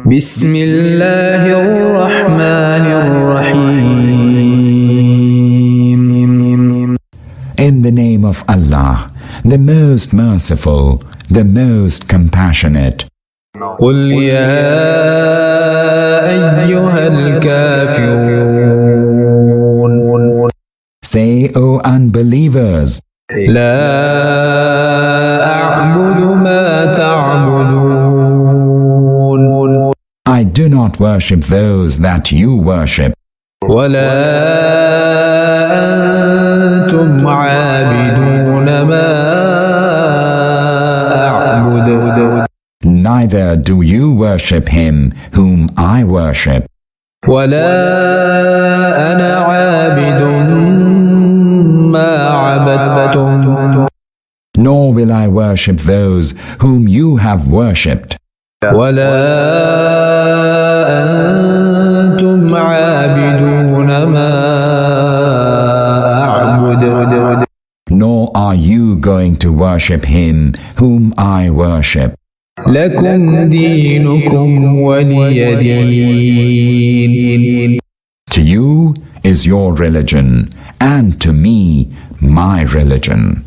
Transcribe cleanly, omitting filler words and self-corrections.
بسم الله الرحمن الرحيم. In the name of Allah, the most merciful, the most compassionate. قل يا أيها الكافرون. Say, O unbelievers, لا أعبد ما تعبدون. I do not worship those that you worship. ولا أنتم عابدون ما أعبد. Neither do you worship him whom I worship. ولا أنا عابد ما عبدتم. Nor will I worship those whom you have worshipped. ولا أنتم عابدون ما أعبد. Nor are you going to worship him whom I worship. لكم دينكم ولي دين. To you is your religion, and to me my religion.